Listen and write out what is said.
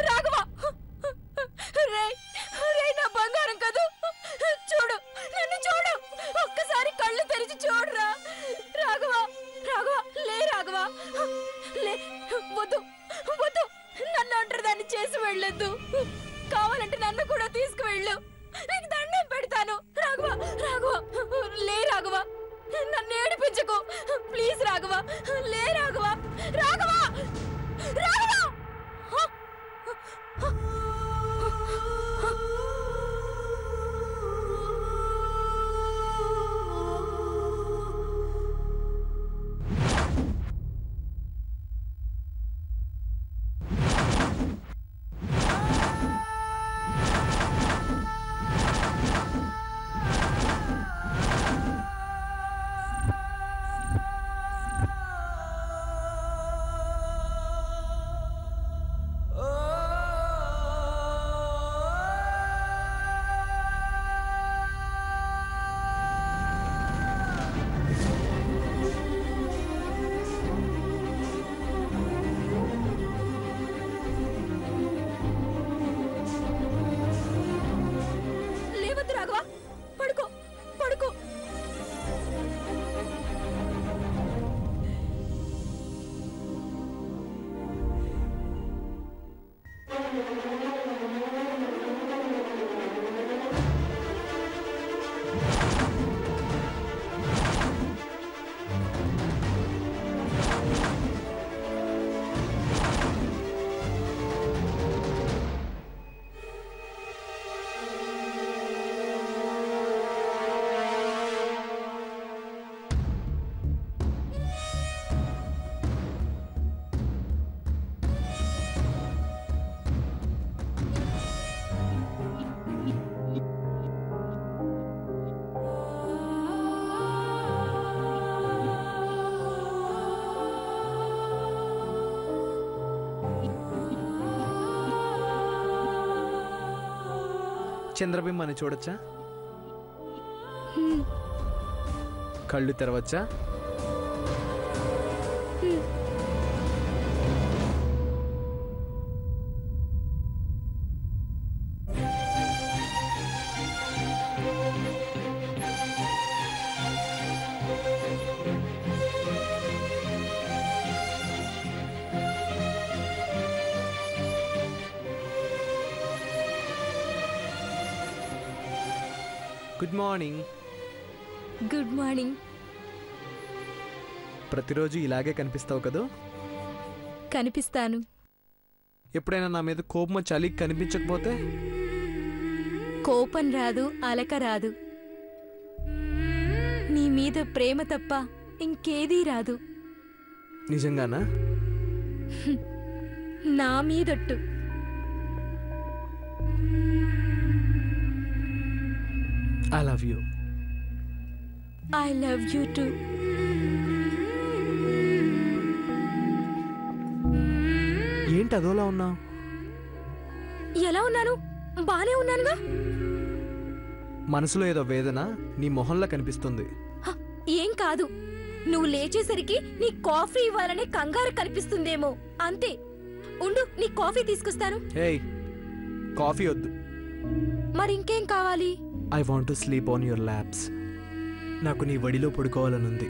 రాఘవ, రే రే నా బంగారం కదూ, చూడు, నన్ను చూడు, ఒక్కసారి కళ్ళు తెరిచి చూడరా రాఘవ. రాఘవ, లే రాఘవ, లే. వద్దు వద్దు, నన్ను ఒంటరిదాన్ని చేసి వెళ్ళొద్దు. కావాలంటే నన్ను కూడా తీసుకువెళ్ళు, నీకు దండం పెడతాను. రాఘవ రాఘవ, లే రాఘవ, నన్ను ఏడిపించకు ప్లీజ్ రాఘవ, లే రాఘవ. రాఘవ రాఘవ. చంద్రబింబాన్ని చూడొచ్చా? కళ్ళు తెరవచ్చా? Good morning. Good morning. ప్రతిరోజు ఇలాగే కనిపిస్తావు కదా? కనిపిస్తాను. ఎప్పుడైనా నా మీద కోపం చలి కనిపించకపోతే? కోపం రాదు, అలక రాదు. నీ మీద ప్రేమ తప్ప ఇంకేదీ రాదు. నిజంగానా? నా మీదొట్టు. I love you. I love you too. ఏంటి అదోలా ఉన్నావు? ఎలా ఉన్నాను? బానే ఉన్నానుగా. మనసులో ఏదో వేదన నీ మొహంలో కనిపిస్తుంది. ఏం కాదు, నువ్వు లేచేసరికి నీ కాఫీ ఇవ్వాలనే కంగారు కనిపిస్తుందేమో అంతే. ఉండు, నీ కాఫీ తీసుకొస్తాను. ఏయ్, కాఫీ వద్దు. మరి ఇంకేం కావాలి? I want to sleep on your laps. నాకు నీ వడిలో పడుకోవాలనుంది.